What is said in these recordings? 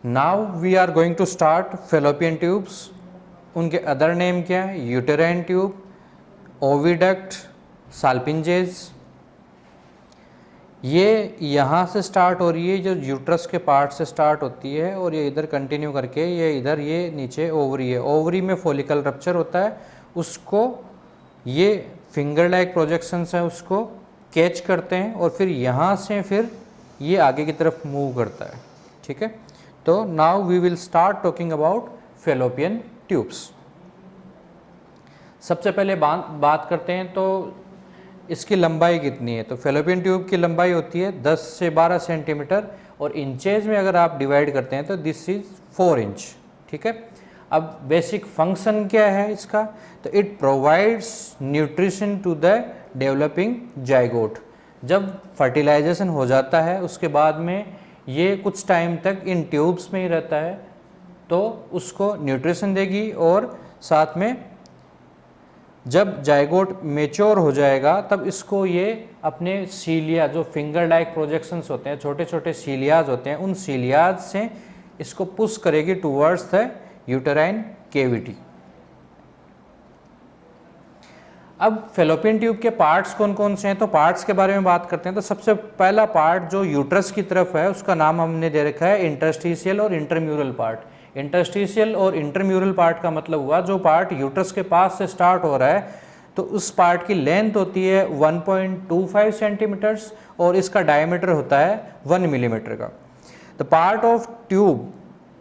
Now we are going to start fallopian tubes. उनके other name क्या है? Uterine tube, oviduct, salpinges. ये यहाँ से स्टार्ट हो रही है, जो यूट्रस के पार्ट से स्टार्ट होती है और ये इधर कंटिन्यू करके ये इधर ये नीचे ओवरी है। ओवरी में फॉलिकल रप्चर होता है, उसको ये फिंगर लाइक प्रोजेक्शंस है उसको कैच करते हैं और फिर यहाँ से फिर ये आगे की तरफ मूव करता है। ठीक है, तो now we will start talking about fallopian tubes. सबसे पहले बात करते हैं तो इसकी लंबाई कितनी है। तो फेलोपियन ट्यूब की लंबाई होती है 10 से 12 सेंटीमीटर और इंचेज में अगर आप डिवाइड करते हैं तो दिस इज 4 इंच। ठीक है, अब बेसिक फंक्शन क्या है इसका? तो it provides nutrition to the developing zygote. जब फर्टिलाइजेशन हो जाता है उसके बाद में ये कुछ टाइम तक इन ट्यूब्स में ही रहता है, तो उसको न्यूट्रिशन देगी और साथ में जब जाइगोट मेच्योर हो जाएगा तब इसको ये अपने सीलिया, जो फिंगर लाइक प्रोजेक्शंस होते हैं, छोटे छोटे सीलियाज होते हैं, उन सीलियाज से इसको पुश करेगी टूवर्ड्स द यूटेराइन केविटी। अब फेलोपियन ट्यूब के पार्ट्स कौन कौन से हैं, तो पार्ट्स के बारे में बात करते हैं। तो सबसे पहला पार्ट जो यूट्रस की तरफ है उसका नाम हमने दे रखा है इंटरस्टिशियल और इंटरम्यूरल पार्ट। इंटरस्टिशियल और इंटरम्यूरल पार्ट का मतलब हुआ जो पार्ट यूट्रस के पास से स्टार्ट हो रहा है, तो उस पार्ट की लेंथ होती है 1.25 सेंटीमीटर्स और इसका डायमीटर होता है 1 मिलीमीटर का। द पार्ट ऑफ ट्यूब,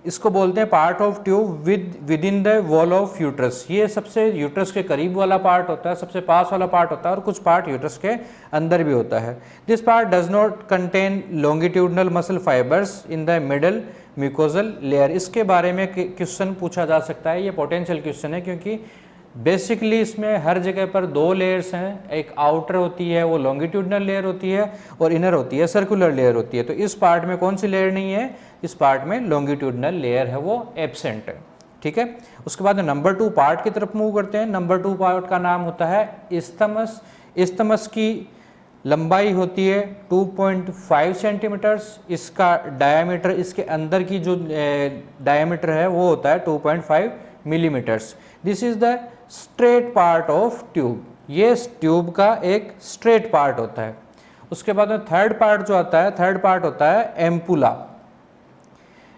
इसको बोलते हैं part of tube with in the wall of uterus. ये सबसे यूट्रस के करीब वाला पार्ट होता है, सबसे पास वाला पार्ट होता है और कुछ पार्ट यूट्रस के अंदर भी होता है। This part does not contain longitudinal muscle fibres in the middle mucosal layer. इसके बारे में क्वेश्चन पूछा जा सकता है, ये पोटेंशियल क्वेश्चन है, क्योंकि बेसिकली इसमें हर जगह पर 2 लेयर्स हैं। एक आउटर होती है वो लॉन्गिट्यूडनल लेयर होती है और इनर होती है सर्कुलर लेयर होती है। तो इस पार्ट में कौन सी लेयर नहीं है? इस पार्ट में लॉन्गिट्यूडनल लेयर है वो एब्सेंट है। ठीक है, उसके बाद नंबर 2 पार्ट की तरफ मूव करते हैं। नंबर 2 पार्ट का नाम होता है इस्थमस। इस्थमस की लंबाई होती है 2.5 सेंटीमीटर्स। इसका डायमीटर, इसके अंदर की जो डायमीटर है वो होता है 2.5 millimetres. This is the straight part of tube. ये ट्यूब का एक स्ट्रेट पार्ट होता है। उसके बाद में थर्ड पार्ट जो आता है, थर्ड पार्ट होता है एम्पुला।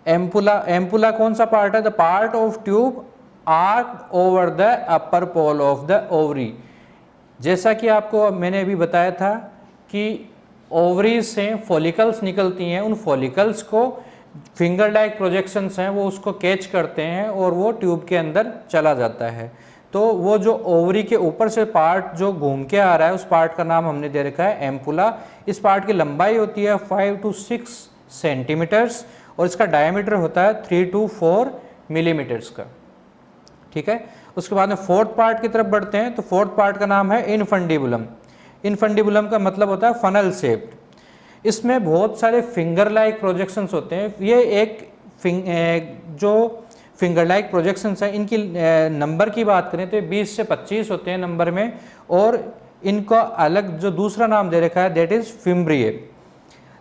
एम्पुला कौन सा पार्ट है? The part of tube arch over the upper pole of the ovary. जैसा कि आपको मैंने अभी बताया था कि ओवरी से फॉलिकल्स निकलती हैं, उन फॉलिकल्स को फिंगर लाइक प्रोजेक्शंस हैं वो उसको कैच करते हैं और वो ट्यूब के अंदर चला जाता है। तो वो जो ओवरी के ऊपर से पार्ट जो घूम के आ रहा है उस पार्ट का नाम हमने दे रखा है एम्पुला। इस पार्ट की लंबाई होती है 5 to 6 सेंटीमीटर्स और इसका डायमीटर होता है 3 to 4 मिलीमीटर्स का। ठीक है, उसके बाद में फोर्थ पार्ट की तरफ बढ़ते हैं। तो फोर्थ पार्ट का नाम है इनफंडिबुलम। इनफंडिबुलम का मतलब होता है फनल शेप्ड। इसमें बहुत सारे फिंगर लाइक प्रोजेक्शंस होते हैं। ये एक जो फिंगर लाइक प्रोजेक्शंस हैं इनकी नंबर की बात करें तो 20 से 25 होते हैं नंबर में, और इनका अलग जो दूसरा नाम दे रखा है दैट इज फिम्ब्रिए।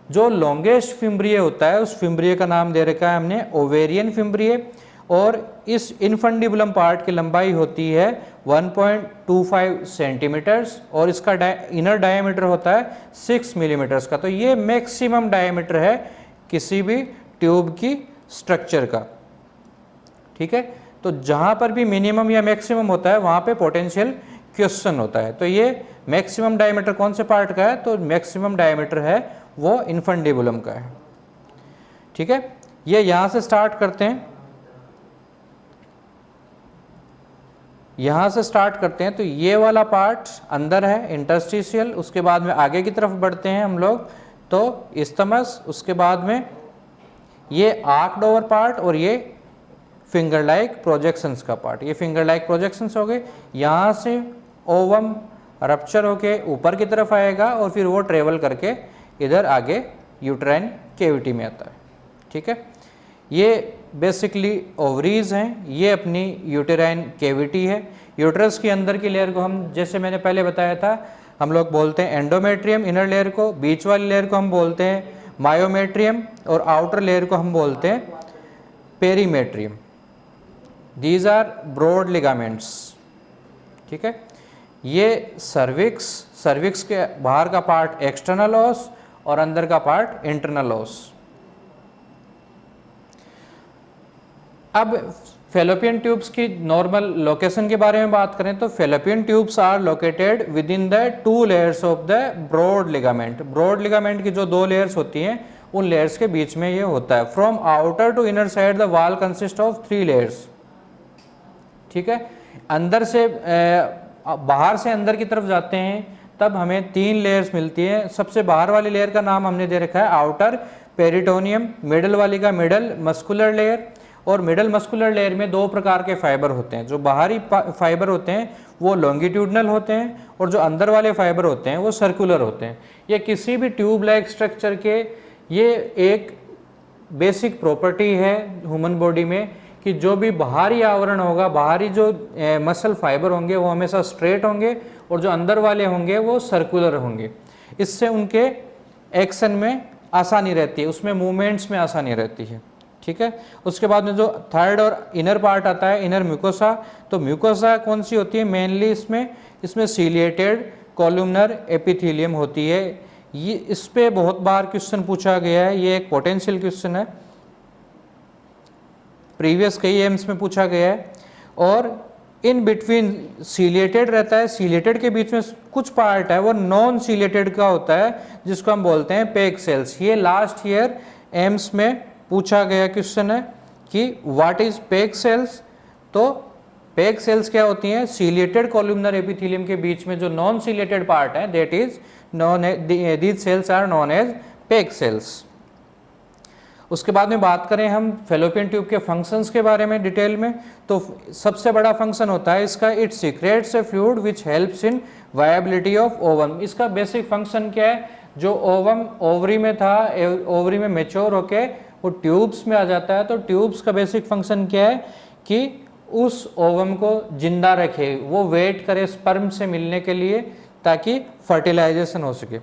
जो लॉन्गेस्ट फिम्ब्रिए होता है उस फिम्ब्रिए का नाम दे रखा है हमने ओवेरियन फिम्ब्रिए, और इस इनफंडिबुलम पार्ट की लंबाई होती है 1.25 सेंटीमीटर्स और इसका इनर डायमीटर होता है 6 मिलीमीटर्स का। तो ये मैक्सिमम डायमीटर है किसी भी ट्यूब की स्ट्रक्चर का। ठीक है, तो जहाँ पर भी मिनिमम या मैक्सिमम होता है वहाँ पे पोटेंशियल क्वेश्चन होता है। तो ये मैक्सिमम डायमीटर कौन से पार्ट का है? तो मैक्सिमम डायमीटर है वो इनफंडिबुलम का है। ठीक है, ये यहाँ से स्टार्ट करते हैं, यहाँ से स्टार्ट करते हैं। तो ये वाला पार्ट अंदर है इंटरस्टिशियल, उसके बाद में आगे की तरफ बढ़ते हैं हम लोग तो इस्थमस, उसके बाद में ये आर्क्ड ओवर पार्ट और ये फिंगर लाइक प्रोजेक्शंस का पार्ट। ये फिंगर लाइक प्रोजेक्शंस हो गए। यहाँ से ओवम रप्चर होके ऊपर की तरफ आएगा और फिर वो ट्रेवल करके इधर आगे यूट्राइन केविटी में आता है। ठीक है, ये बेसिकली ओवरीज हैं, ये अपनी यूटेराइन केविटी है। यूट्रस के अंदर की लेयर को हम, जैसे मैंने पहले बताया था, हम लोग बोलते हैं एंडोमेट्रियम इनर लेयर को, बीच वाली लेयर को हम बोलते हैं मायोमेट्रियम और आउटर लेयर को हम बोलते हैं perimetrium, these are broad ligaments. ठीक है, ये सर्विक्स के बाहर का पार्ट एक्सटर्नल ओस और अंदर का पार्ट इंटरनल ओस। अब फेलोपियन ट्यूब्स की नॉर्मल लोकेशन के बारे में बात करें तो fallopian tubes are located with in the 2 layers of the broad ligament. Broad ligament की जो 2 लेयर्स होती हैं उन लेयर्स के बीच में ये होता है। From outer to inner side the wall consist of 3 layers. ठीक है, अंदर से बाहर से अंदर की तरफ जाते हैं तब हमें 3 लेयर्स मिलती है। सबसे बाहर वाली लेयर का नाम हमने दे रखा है आउटर पेरिटोनियम, मिडल वाली का मिडल मस्कुलर लेयर। और मिडल मस्कुलर लेयर में 2 प्रकार के फाइबर होते हैं। जो बाहरी फाइबर होते हैं वो लॉन्गिट्यूडनल होते हैं और जो अंदर वाले फाइबर होते हैं वो सर्कुलर होते हैं। ये किसी भी ट्यूब लाइक स्ट्रक्चर के ये एक बेसिक प्रॉपर्टी है ह्यूमन बॉडी में कि जो भी बाहरी आवरण होगा, बाहरी जो मसल फाइबर होंगे वो हमेशा स्ट्रेट होंगे और जो अंदर वाले होंगे वो सर्कुलर होंगे। इससे उनके एक्शन में आसानी रहती है, उसमें मूवमेंट्स में आसानी रहती है। ठीक है, उसके बाद में जो थर्ड और इनर पार्ट आता है इनर म्यूकोसा। तो म्यूकोसा कौन सी होती है मेनली इसमें सीलिएटेड कॉलुमनर एपिथेलियम होती है। ये इस पे बहुत बार क्वेश्चन पूछा गया है, ये एक पोटेंशियल क्वेश्चन है, प्रीवियस कई एम्स में पूछा गया है। और इन बिटवीन सीलिएटेड रहता है, सीलिएटेड के बीच में कुछ पार्ट है वो नॉन सीलिएटेड का होता है जिसको हम बोलते हैं पेग सेल्स। ये लास्ट ईयर एम्स में पूछा गया क्वेश्चन है कि व्हाट इज पेग सेल्स। तो पेग सेल्स क्या होती हैं, सीलिएटेड कॉलुमनर एपिथेलियम के बीच में जो नॉन सीलिएटेड पार्ट है that is non, these cells are non as peg cells. उसके बाद में बात करें हम फेलोपियन ट्यूब के फंक्शंस के बारे में डिटेल में, तो सबसे बड़ा फंक्शन होता है इसका it secrets A fluid which helps in viability of ovum. इसका बेसिक फंक्शन क्या है, जो ओवम ओवरी में था, ओवरी में मेच्योर होके वो ट्यूब्स में आ जाता है। तो ट्यूब्स का बेसिक फंक्शन क्या है कि उस ओवम को जिंदा रखे, वो वेट करे स्पर्म से मिलने के लिए ताकि फर्टिलाइजेशन हो सके।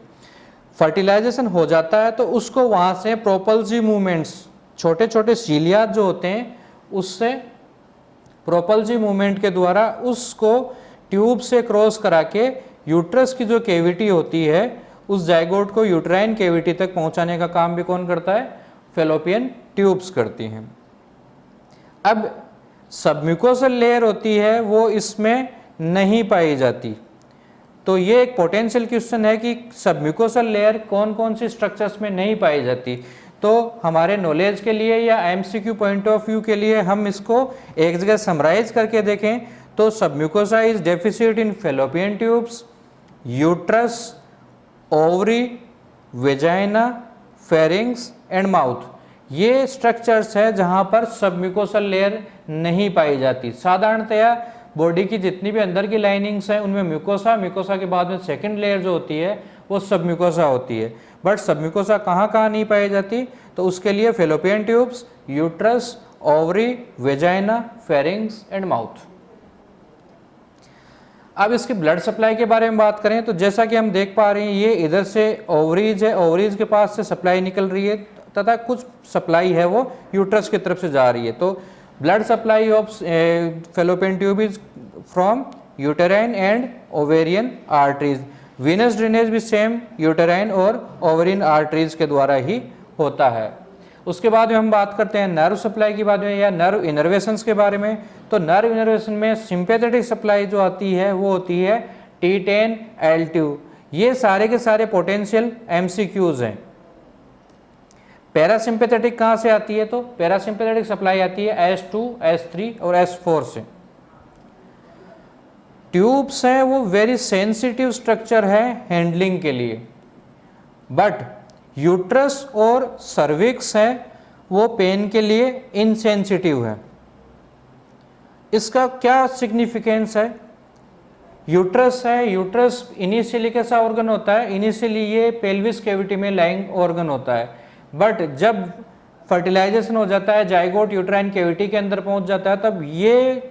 फर्टिलाइजेशन हो जाता है तो उसको वहाँ से प्रोपल्सिव मूवमेंट्स, छोटे छोटे सीलिया जो होते हैं उससे प्रोपल्सिव मूवमेंट के द्वारा उसको ट्यूब से क्रॉस करा के यूट्रस की जो कैविटी होती है उस जाइगोट को यूट्राइन कैविटी तक पहुँचाने का काम भी कौन करता है, फेलोपियन ट्यूब्स करती हैं। अब सबम्यूकोसल लेयर होती है वो इसमें नहीं पाई जाती। तो ये एक पोटेंशियल क्वेश्चन है कि सबम्यूकोसल लेयर कौन कौन सी स्ट्रक्चर्स में नहीं पाई जाती। तो हमारे नॉलेज के लिए या एमसीक्यू पॉइंट ऑफ व्यू के लिए हम इसको एक जगह समराइज करके देखें तो submucosa is deficit in fallopian tubes, uterus, ovary, vagina, pharynx and mouth. ये स्ट्रक्चर्स है जहां पर सबम्यूकोसल लेयर नहीं पाई जाती। साधारणतया बॉडी की जितनी भी अंदर की लाइनिंग्स हैं उनमें म्यूकोसा के बाद में सेकंड लेयर जो होती है वो सबम्यूकोसा होती है। बट सबम्यूकोसा कहाँ कहाँ नहीं पाई जाती, तो उसके लिए fallopian tubes, uterus, ovary, vagina, pharynx and mouth. अब इसकी ब्लड सप्लाई के बारे में बात करें तो जैसा कि हम देख पा रहे हैं ये इधर से ओवरीज है, ओवरीज के पास से सप्लाई निकल रही है तथा कुछ सप्लाई है वो यूट्रस की तरफ से जा रही है। तो blood supply of fallopian tube is from uterine and ovarian arteries. Venus drainage भी सेम यूटेराइन और ओवेरियन आर्टरीज के द्वारा ही होता है। उसके बाद में हम बात करते हैं नर्व सप्लाई के बाद में या नर्व इनर्वेशंस के बारे में। तो नर्व इनर्वेशन में सिंपैथेटिक सप्लाई जो आती है वो होती है T10, L2। ये सारे के सारे पोटेंशियल MCQs हैं। पैरासिम्पैथेटिक कहाँ से आती है, तो पैरासिम्पैथेटिक सप्लाई आती है S2, S3 और S4 से। ट्यूब्स हैं वो वेरी सेंसिटिव स्ट्रक्चर है हैंडलिंग के लिए, बट यूट्रस और सर्विक्स है वो पेन के लिए इनसेंसिटिव है। इसका क्या सिग्निफिकेंस है, यूट्रस है, यूट्रस इनिशियली कैसा ऑर्गन होता है, इनिशियली ये पेल्विस कैविटी में लाइंग ऑर्गन होता है, बट जब फर्टिलाइजेशन हो जाता है, जाइगोट यूट्राइन कैविटी के अंदर पहुंच जाता है, तब ये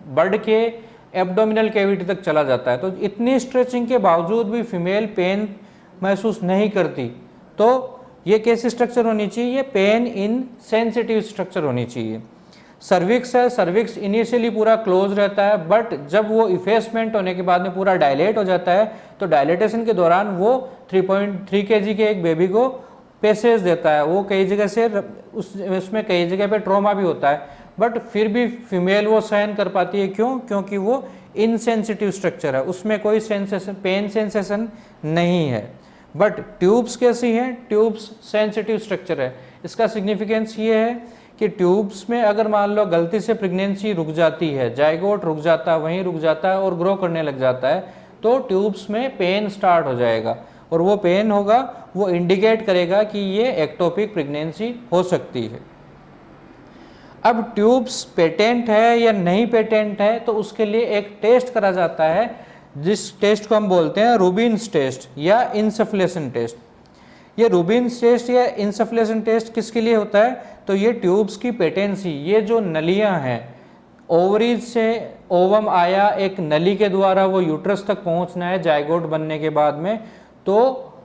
बढ़ के एब्डोमिनल कैविटी तक चला जाता है। तो इतनी स्ट्रेचिंग के बावजूद भी फीमेल पेन महसूस नहीं करती। तो ये कैसी स्ट्रक्चर होनी चाहिए, ये पेन इन सेंसिटिव स्ट्रक्चर होनी चाहिए। सर्विक्स है, सर्विक्स इनिशियली पूरा क्लोज रहता है, बट जब वो इफेसमेंट होने के बाद में पूरा डायलेट हो जाता है तो डायलेटेशन के दौरान वो 3.3 kg के एक बेबी को पैसेज देता है। वो कई जगह से उसमें कई जगह पे ट्रॉमा भी होता है, बट फिर भी फीमेल वो सहन कर पाती है। क्यों? क्योंकि वो इनसेंसिटिव स्ट्रक्चर है, उसमें कोई सेंसेशन, पेन सेंसेशन नहीं है। बट ट्यूब्स कैसी हैं? ट्यूब्स सेंसिटिव स्ट्रक्चर है। इसका सिग्निफिकेंस ये है कि ट्यूब्स में अगर मान लो गलती से प्रेगनेंसी रुक जाती है, जाइगोट रुक जाता है, वहीं रुक जाता है और ग्रो करने लग जाता है, तो ट्यूब्स में पेन स्टार्ट हो जाएगा और वो पेन होगा, वो इंडिकेट करेगा कि ये एक्टोपिक प्रेगनेंसी हो सकती है। अब ट्यूब्स पेटेंट है या नहीं पेटेंट है, तो उसके लिए एक टेस्ट करा जाता है, जिस टेस्ट को हम बोलते हैं रूबिन्स टेस्ट या इंसफलेशन टेस्ट। ये रूबिन्स टेस्ट या इंसफलेशन टेस्ट किसके लिए होता है? तो ये ट्यूब्स की पेटेंसी, ये जो नलियां हैं, ओवरीज से ओवम आया, एक नली के द्वारा वो यूट्रस तक पहुंचना है जाइगोट बनने के बाद में, तो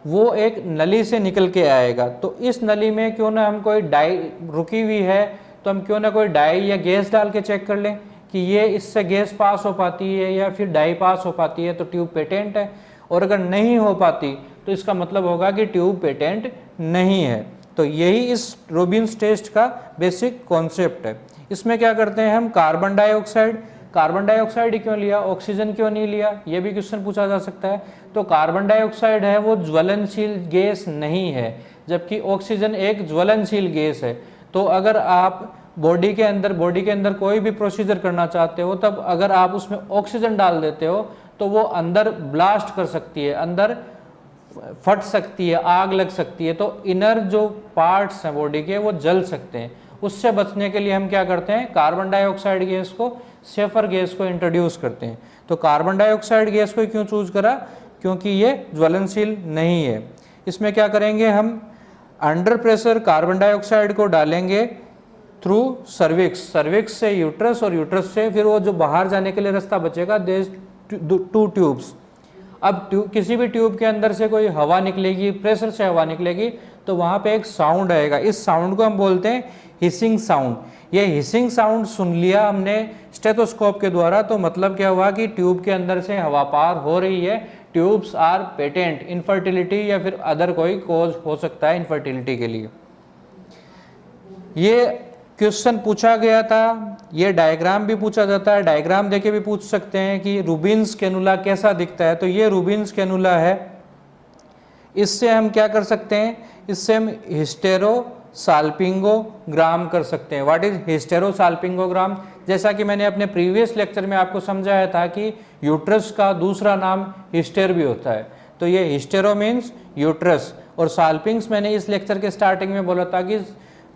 वो एक नली से निकल के आएगा। तो इस नली में क्यों ना हम कोई डाई रुकी हुई है, तो हम क्यों ना कोई डाई या गैस डाल के चेक कर लें कि ये इससे गैस पास हो पाती है या फिर डाई पास हो पाती है, तो ट्यूब पेटेंट है। और अगर नहीं हो पाती तो इसका मतलब होगा कि ट्यूब पेटेंट नहीं है। तो यही इस रूबिन्स टेस्ट का बेसिक कॉन्सेप्ट है। इसमें क्या करते हैं हम? कार्बन डाइऑक्साइड ही क्यों लिया, ऑक्सीजन क्यों नहीं लिया, ये भी क्वेश्चन पूछा जा सकता है। तो कार्बन डाइऑक्साइड है वो ज्वलनशील गैस नहीं है, जबकि ऑक्सीजन एक ज्वलनशील गैस है। तो अगर आप बॉडी के अंदर कोई भी प्रोसीजर करना चाहते हो, तब अगर आप उसमें ऑक्सीजन डाल देते हो तो वो अंदर ब्लास्ट कर सकती है, अंदर फट सकती है, आग लग सकती है। तो इनर जो पार्ट्स हैं बॉडी के वो जल सकते हैं। उससे बचने के लिए हम क्या करते हैं? कार्बन डाइऑक्साइड गैस को, सल्फर गैस को इंट्रोड्यूस करते हैं। तो कार्बन डाइऑक्साइड गैस को क्यों चूज करा? क्योंकि ये ज्वलनशील नहीं है। इसमें क्या करेंगे हम? अंडर प्रेशर कार्बन डाइऑक्साइड को डालेंगे थ्रू सर्विक्स से यूट्रस, और यूट्रस से फिर वो जो बाहर जाने के लिए रास्ता बचेगा, देयर 2 ट्यूब्स। अब किसी भी ट्यूब के अंदर से कोई हवा निकलेगी, प्रेशर से हवा निकलेगी, तो वहाँ पे एक साउंड आएगा। इस साउंड को हम बोलते हैं हिसिंग साउंड। ये हिसिंग साउंड सुन लिया हमने स्टेथोस्कोप के द्वारा, तो मतलब क्या हुआ कि ट्यूब के अंदर से हवा पार हो रही है। Tubes are patent. इनफर्टिलिटी या फिर अदर कोई कॉज हो सकता है इनफर्टिलिटी के लिए। ये क्वेश्चन पूछा गया था, ये डायग्राम भी पूछा जाता है, डायग्राम देके भी पूछ सकते हैं कि रूबिन्स कैनुला कैसा दिखता है। तो ये रूबिन्स कैनुला है। इससे हम क्या कर सकते हैं? इससे हम हिस्टेरो साल्पिंगोग्राम कर सकते हैं। What is hysterosalpingogram? जैसा कि मैंने अपने प्रीवियस लेक्चर में आपको समझाया था कि यूट्रस का दूसरा नाम हिस्टेर भी होता है। तो ये हिस्टेरो मीन्स यूट्रस, और साल्पिंग्स मैंने इस लेक्चर के स्टार्टिंग में बोला था कि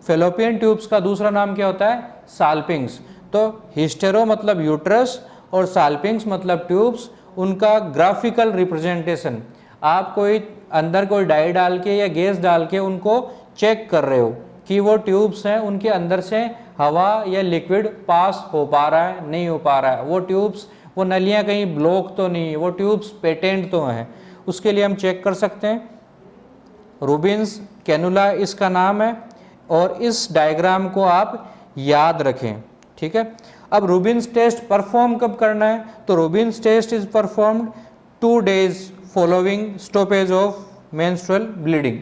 फेलोपियन ट्यूब्स का दूसरा नाम क्या होता है? साल्पिंग्स। तो हिस्टेरो मतलब यूट्रस और साल्पिंग्स मतलब ट्यूब्स। उनका ग्राफिकल रिप्रेजेंटेशन, आप कोई अंदर कोई डाई डाल के या गैस डाल के उनको चेक कर रहे हो कि वो ट्यूब्स हैं, उनके अंदर से हवा या लिक्विड पास हो पा रहा है, नहीं हो पा रहा है, वो ट्यूब्स, वो नलियाँ कहीं ब्लॉक तो नहीं है, वो ट्यूब्स पेटेंट तो हैं, उसके लिए हम चेक कर सकते हैं। रूबिन्स कैनुला इसका नाम है, और इस डायग्राम को आप याद रखें, ठीक है। अब रूबिन्स टेस्ट परफॉर्म कब करना है? तो Rubin's test is performed 2 days following stoppage of menstrual bleeding,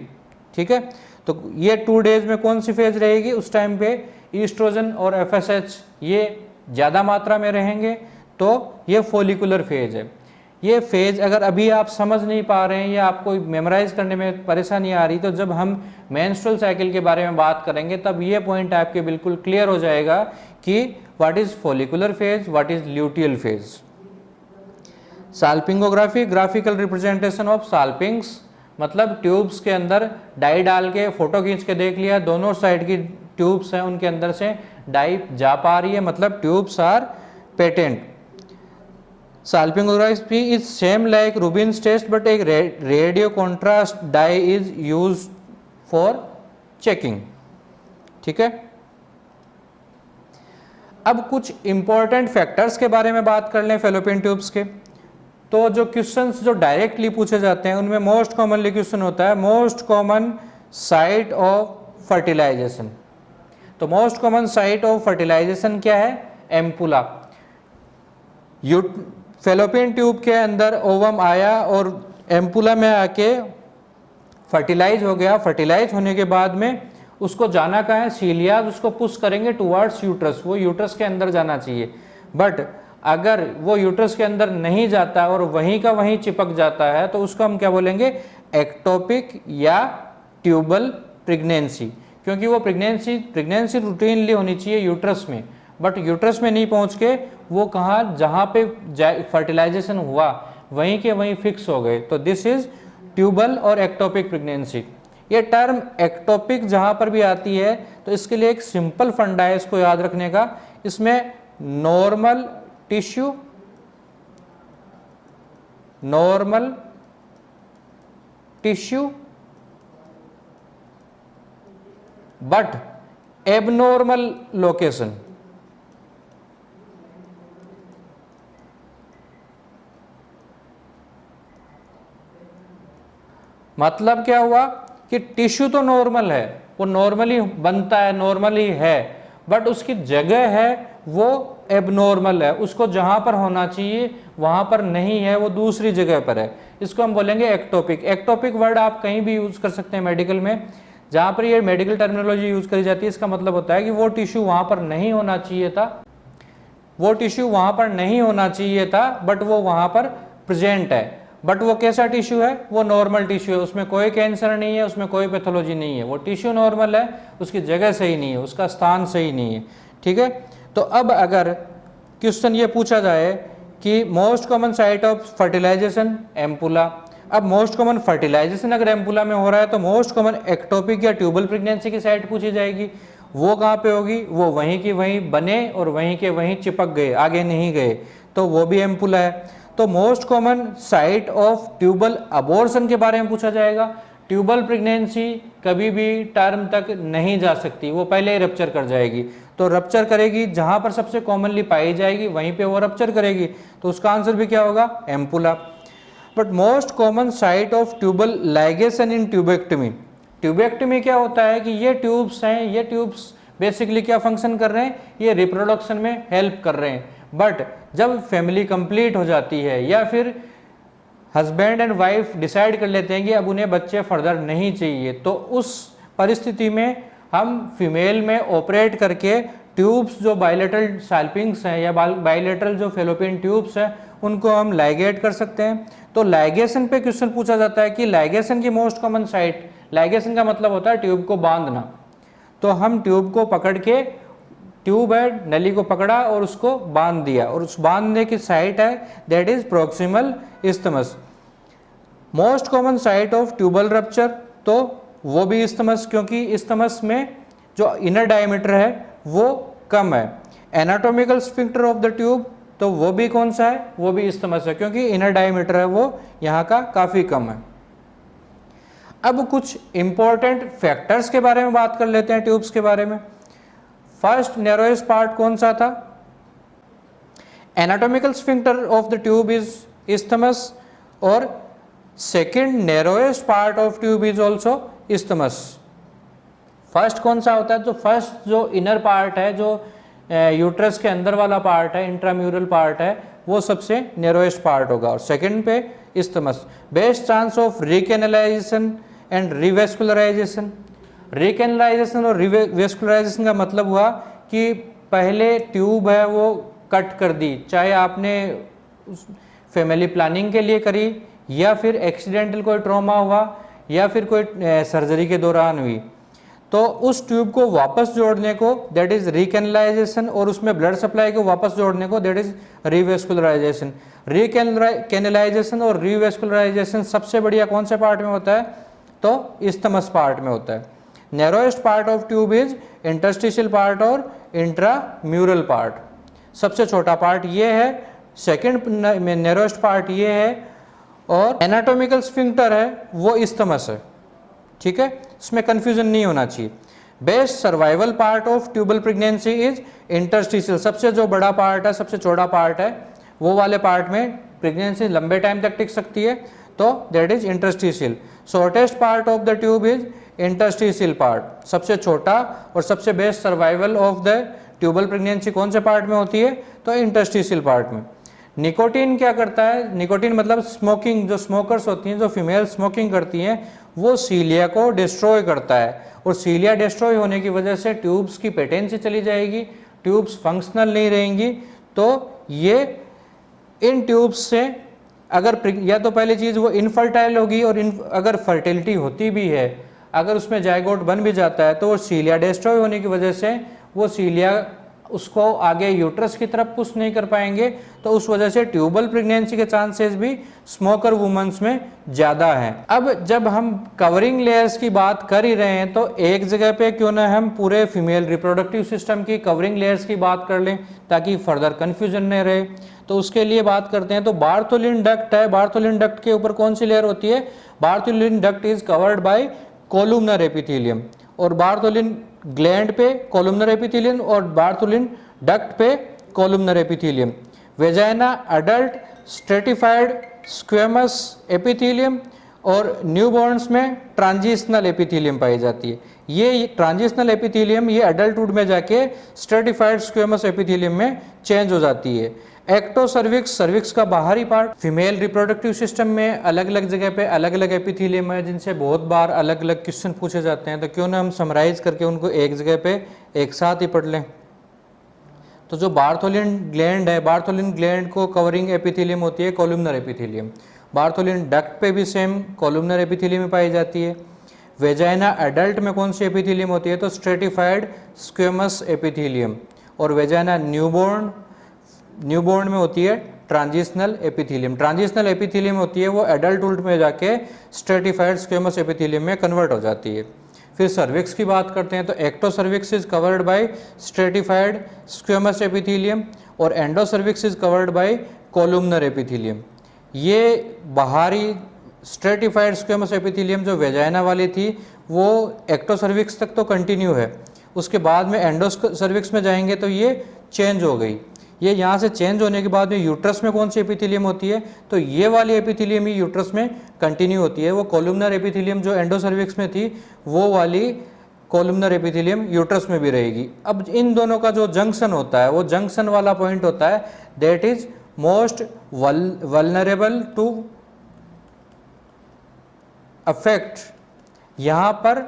ठीक है। तो ये 2 days में कौन सी फेज रहेगी? उस टाइम पे ईस्ट्रोजन और एफएसएच ये ज़्यादा मात्रा में रहेंगे, तो ये फॉलिकुलर फेज है। ये फेज अगर अभी आप समझ नहीं पा रहे हैं या आपको मेमोराइज करने में परेशानी आ रही, तो जब हम मेंस्ट्रुअल साइकिल के बारे में बात करेंगे तब ये पॉइंट आपके बिल्कुल क्लियर हो जाएगा कि what is follicular phase, what is luteal phase. Salpingography, graphical representation of salpinx, मतलब ट्यूब्स के अंदर डाई डाल के फोटो खींच के देख लिया, दोनों साइड की ट्यूब्स हैं उनके अंदर से डाई जा पा रही है, मतलब tubes are patent. Salpingography is same like Rubin's test, but एक radio contrast dye is used for checking, ठीक है। अब कुछ इंपॉर्टेंट फैक्टर्स के बारे में बात कर लें फेलोपियन ट्यूब्स के। तो जो क्वेश्चंस जो डायरेक्टली पूछे जाते हैं उनमें मोस्ट कॉमनली क्वेश्चन होता है most common site of fertilization. तो most common site of fertilization क्या है? एम्पुला। फैलोपियन ट्यूब के अंदर ओवम आया और एम्पुला में आके फर्टिलाइज हो गया। फर्टिलाइज होने के बाद में उसको जाना कहाँ है? सीलियाज उसको पुश करेंगे टुवर्ड्स यूट्रस, वो यूट्रस के अंदर जाना चाहिए। बट अगर वो यूट्रस के अंदर नहीं जाता और वहीं का वहीं चिपक जाता है तो उसको हम क्या बोलेंगे? एक्टोपिक या ट्यूबल प्रेगनेंसी। क्योंकि वो प्रेगनेंसी रूटीनली होनी चाहिए यूट्रस में, बट यूट्रस में नहीं पहुंच के वो कहाँ, जहाँ पे फर्टिलाइजेशन हुआ वहीं के वहीं फिक्स हो गए। तो दिस इज ट्यूबल और एक्टोपिक प्रेगनेंसी। ये टर्म एक्टोपिक जहाँ पर भी आती है तो इसके लिए एक सिंपल फंडा है इसको याद रखने का। इसमें normal tissue but abnormal location. मतलब क्या हुआ कि टिश्यू तो नॉर्मल है, वो नॉर्मली बनता है, नॉर्मली है, बट उसकी जगह है वो एबनॉर्मल है, उसको जहां पर होना चाहिए वहां पर नहीं है, वो दूसरी जगह पर है। इसको हम बोलेंगे एक्टोपिक। एक्टोपिक वर्ड आप कहीं भी यूज कर सकते हैं मेडिकल में, जहां पर ये मेडिकल टर्मिनोलॉजी यूज करी जाती है। इसका मतलब होता है कि वो टिश्यू वहां पर नहीं होना चाहिए था, वो टिश्यू वहां पर नहीं होना चाहिए था, बट वो वहां पर प्रेजेंट है। बट वो कैसा टिश्यू है? वो नॉर्मल टिश्यू है, उसमें कोई कैंसर नहीं है, उसमें कोई पैथोलॉजी नहीं है, वो टिश्यू नॉर्मल है, उसकी जगह सही नहीं है, उसका स्थान सही नहीं है। ठीक है, तो अब अगर क्वेश्चन ये पूछा जाए कि most common site of fertilization ampulla. अब मोस्ट कॉमन फर्टिलाइजेशन अगर एम्पुला में हो रहा है तो मोस्ट कॉमन एक्टोपिक या ट्यूबल प्रेगनेंसी की साइट पूछी जाएगी। वो कहाँ पे होगी? वो वहीं की वहीं बने और वहीं के वहीं चिपक गए, आगे नहीं गए, तो वो भी एम्पुला है। तो most common site of tubal abortion के बारे में पूछा जाएगा। ट्यूबल प्रेगनेंसी कभी भी टर्म तक नहीं जा सकती, वो पहले ही रप्चर कर जाएगी। तो रप्चर करेगी जहां पर सबसे कॉमनली पाई जाएगी वहीं पे वो रप्चर करेगी, तो उसका आंसर भी क्या होगा? Ampulla. But most common site of tubal ligation in tubectomy. Tubectomy क्या होता है कि ये ट्यूब्स हैं, ये ट्यूब्स बेसिकली क्या फंक्शन कर रहे हैं? ये रिप्रोडक्शन में हेल्प कर रहे हैं। बट जब फैमिली कंप्लीट हो जाती है या फिर हस्बैंड एंड वाइफ डिसाइड कर लेते हैं कि अब उन्हें बच्चे फर्दर नहीं चाहिए, तो उस परिस्थिति में हम फीमेल में ऑपरेट करके ट्यूब्स जो बायलेटरल सैल्पिंग्स हैं या बायलेटरल जो फेलोपियन ट्यूब्स हैं उनको हम लाइगेट कर सकते हैं। तो लाइगेशन पे क्वेश्चन पूछा जाता है कि लाइगेशन की मोस्ट कॉमन साइट, लाइगेशन का मतलब होता है ट्यूब को बांधना। तो हम ट्यूब को पकड़ के, ट्यूब है, नली को पकड़ा और उसको बांध दिया, और उस बांधने की साइट है that is proximal isthmus. Most common site of tubal rupture, तो वो भी इस्थमस, क्योंकि इस्थमस में जो इनर डायमीटर है वो कम है। Anatomical sphincter of the tube, तो वो भी कौन सा है? वो भी इस्थमस है, क्योंकि इनर डायमीटर है वो यहाँ का काफी कम है। अब कुछ इंपॉर्टेंट फैक्टर्स के बारे में बात कर लेते हैं ट्यूब्स के बारे में। फर्स्ट नैरोएस्ट पार्ट कौन सा था? Anatomical sphincter of the tube is isthmus, और second narrowest part of tube is also isthmus. First कौन सा होता है? तो फर्स्ट जो इनर पार्ट है, जो यूट्रस के अंदर वाला पार्ट है, इंट्राम्यूरल पार्ट है, वो सबसे नैरोएस्ट पार्ट होगा, और सेकेंड पे isthmus. Best chance of recanalization and revascularization. Recanalization और रिवेस्कुलराइजेशन का मतलब हुआ कि पहले ट्यूब है वो कट कर दी, चाहे आपने फैमिली प्लानिंग के लिए करी या फिर एक्सीडेंटल कोई ट्रॉमा हुआ या फिर कोई सर्जरी के दौरान हुई, तो उस ट्यूब को वापस जोड़ने को दैट इज रिकेनलाइजेशन, और उसमें ब्लड सप्लाई को वापस जोड़ने को दैट इज रिवेस्कुलराइजेशन। रिकेनलाइजेशन और रिवेस्कुलराइजेशन सबसे बढ़िया कौन से पार्ट में होता है? तो इस्थमस पार्ट में होता है। Narrowest part of tube is interstitial part और इंट्राम्यूरल पार्ट। सबसे छोटा पार्ट ये है, सेकेंड नैरोएस्ट पार्ट ये है, और एनाटॉमिकल स्फिंक्टर है वो इस्थमस है। ठीक है, इसमें कंफ्यूजन नहीं होना चाहिए। Best survival part of tubal pregnancy is interstitial. सबसे जो बड़ा पार्ट है, सबसे चौड़ा पार्ट है, वो वाले पार्ट में प्रेगनेंसी लंबे टाइम तक टिक सकती है, तो that is interstitial. Shortest part of the tube is interstitial part, सबसे छोटा और सबसे best survival of the tubal pregnancy कौन से पार्ट में होती है, तो इंटरस्टिशियल पार्ट में। निकोटीन क्या करता है, निकोटीन मतलब स्मोकिंग, जो स्मोकर्स होती हैं, जो फीमेल स्मोकिंग करती हैं, वो सीलिया को डिस्ट्रॉय करता है, और सीलिया डिस्ट्रॉय होने की वजह से ट्यूब्स की पेटेंसी चली जाएगी, ट्यूब्स फंक्शनल नहीं रहेंगी। तो ये इन ट्यूब्स से अगर या तो पहली चीज़ वो इनफर्टाइल होगी, और अगर फर्टिलिटी होती भी है, अगर उसमें जायगोट बन भी जाता है, तो वो सीलिया डिस्ट्रॉय होने की वजह से वो सीलिया उसको आगे यूट्रस की तरफ पुश नहीं कर पाएंगे, तो उस वजह से ट्यूबल प्रेगनेंसी के चांसेस भी स्मोकर वुमेन्स में ज़्यादा हैं। अब जब हम कवरिंग लेयर्स की बात कर ही रहे हैं, तो एक जगह पे क्यों ना हम पूरे फीमेल रिप्रोडक्टिव सिस्टम की कवरिंग लेयर्स की बात कर लें, ताकि फर्दर कन्फ्यूजन नहीं रहे। तो उसके लिए बात करते हैं। तो बार्थोलिन डक्ट है, बार्थोलिन डक्ट के ऊपर कौन सी लेयर होती है, Bartholin duct is covered by columnar epithelium, और बार्थोलिन ग्लैंड पे कोलुमनर एपिथेलियम, और बार्थोलिन डक्ट पे columnar epithelium. Vagina adult stratified squamous epithelium, और न्यूबॉर्न्स में ट्रांजिशनल एपिथेलियम पाई जाती है। ये ट्रांजिशनल एपिथेलियम ये अडल्टहुड में जाके स्ट्रेटिफाइड स्क्वेमस एपिथेलियम में चेंज हो जाती है। एक्टो सर्विक्स, सर्विक्स का बाहरी पार्ट। फीमेल रिप्रोडक्टिव सिस्टम में अलग अलग जगह पे अलग अलग एपिथेलियम है, जिनसे बहुत बार अलग अलग क्वेश्चन पूछे जाते हैं, तो क्यों ना हम समराइज करके उनको एक जगह पे एक साथ ही पढ़ लें। तो जो बार्थोलिन ग्लैंड है, बार्थोलिन ग्लैंड को कवरिंग एपिथेलियम होती है कोलुमनर एपिथेलियम। बार्थोलिन डक्ट पे भी सेम कोलुमनर एपिथेलियम पाई जाती है। वेजाइना एडल्ट में कौन सी एपिथेलियम होती है, तो स्ट्रेटिफाइड स्क्वेमस एपिथेलियम। और वेजाइना न्यूबॉर्न में होती है ट्रांजिशनल एपिथेलियम। ट्रांजिशनल एपिथेलियम होती है वो एडल्टहुड में जाके स्ट्रेटिफाइड स्क्वेमस एपिथेलियम में कन्वर्ट हो जाती है। फिर सर्विक्स की बात करते हैं, तो ectocervix is covered by stratified squamous epithelium, और endocervix is covered by columnar epithelium. ये बाहरी स्ट्रेटिफाइड स्क्वेमस एपिथेलियम जो वेजाइना वाली थी वो एक्टो सर्विक्स तक तो कंटिन्यू है, उसके बाद में एंडो सर्विक्स में जाएंगे तो ये चेंज हो गई। ये यहाँ से चेंज होने के बाद में यूट्रस में कौन सी एपिथेलियम होती है, तो ये वाली एपिथेलियम ही यूट्रस में कंटिन्यू होती है। वो कोलुमनर एपिथेलियम जो एंडो सर्विक्स में थी, वो वाली कोलुमनर एपिथेलियम यूट्रस में भी रहेगी। अब इन दोनों का जो जंक्शन होता है, वो जंक्शन वाला पॉइंट होता है, that is most vulnerable to affect. यहाँ पर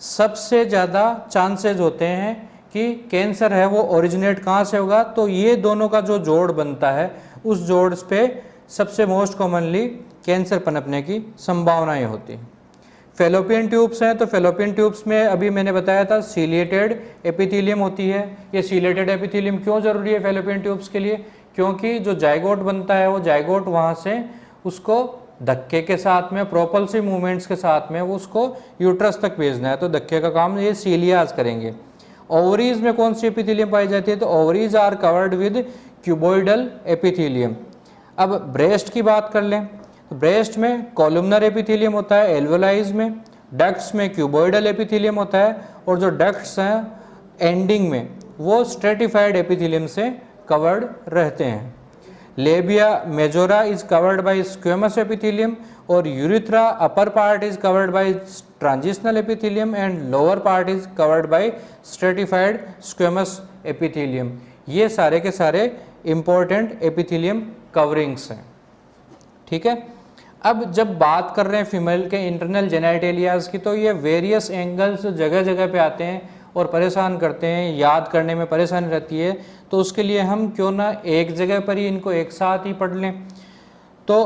सबसे ज़्यादा चांसेस होते हैं कि कैंसर है वो ओरिजिनेट कहाँ से होगा, तो ये दोनों का जो जोड़ बनता है, उस जोड़ पे सबसे मोस्ट कॉमनली कैंसर पनपने की संभावनाएं होती हैं। फेलोपियन ट्यूब्स हैं, तो फेलोपियन ट्यूब्स में अभी मैंने बताया था सीलिएटेड एपिथेलियम होती है। ये सीलिएटेड एपिथेलियम क्यों ज़रूरी है फेलोपियन ट्यूब्स के लिए, क्योंकि जो जाइगोट बनता है वो जाइगोट वहाँ से उसको धक्के के साथ में, प्रोपल्सिव मूवमेंट्स के साथ में वो उसको यूट्रस तक भेजना है, तो धक्के का काम ये सीलियाज करेंगे। ओवरीज में कौन सी एपिथेलियम पाई जाती है, तो ovaries are covered with cuboidal epithelium. अब ब्रेस्ट की बात कर लें, तो ब्रेस्ट में कॉलुमनर एपिथेलियम होता है एल्वेलाइज में, डक्ट्स में क्यूबॉइडल एपिथेलियम होता है, और जो डक्ट्स हैं एंडिंग में वो स्ट्रेटिफाइड एपिथेलियम से कवर्ड रहते हैं। Labia majora is covered by squamous epithelium, और urethra upper part is covered by transitional epithelium, and lower part is covered by stratified squamous epithelium. ये सारे के सारे इंपॉर्टेंट एपिथेलियम कवरिंग्स हैं। ठीक है, अब जब बात कर रहे हैं फीमेल के इंटरनल जेनिटलियाज की, तो ये वेरियस एंगल्स जगह जगह पे आते हैं और परेशान करते हैं, याद करने में परेशानी रहती है, तो उसके लिए हम क्यों ना एक जगह पर ही इनको एक साथ ही पढ़ लें। तो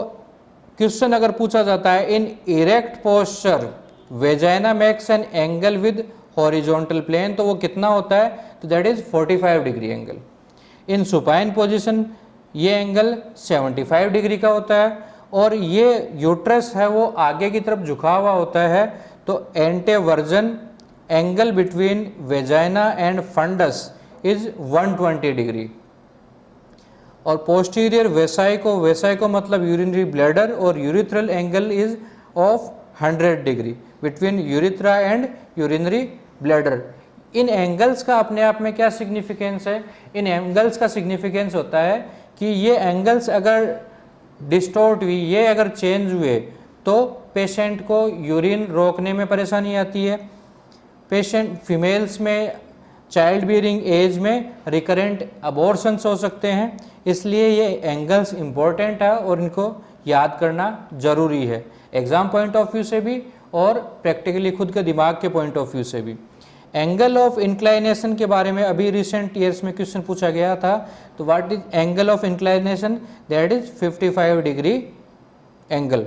क्वेश्चन अगर पूछा जाता है, in erect posture vagina makes an angle with horizontal plane, तो वो कितना होता है, तो that is 45 degree angle. In supine position ये एंगल 75 डिग्री का होता है, और ये यूट्रस है वो आगे की तरफ झुका हुआ होता है, तो anteversion angle between vagina and fundus is 120 degree. और पोस्टीरियर वेसाइको मतलब यूरिनरी ब्लैडर, और urethral angle is of 100 degree between urethra and urinary bladder. इन एंगल्स का अपने आप में क्या सिग्निफिकेंस है, इन एंगल्स का सिग्निफिकेंस होता है कि ये एंगल्स अगर डिस्टॉर्ट हुई, ये अगर चेंज हुए, तो पेशेंट को यूरिन रोकने में परेशानी आती है। पेशेंट फीमेल्स में चाइल्ड बियरिंग एज में रिकरेंट अबॉर्शंस हो सकते हैं, इसलिए ये एंगल्स इम्पोर्टेंट है और इनको याद करना ज़रूरी है, एग्ज़ाम पॉइंट ऑफ व्यू से भी और प्रैक्टिकली खुद के दिमाग के पॉइंट ऑफ व्यू से भी। एंगल ऑफ इंक्लाइनेशन के बारे में अभी रिसेंट ईयर्स में क्वेश्चन पूछा गया था, तो what is angle of inclination? That is 55 degree angle.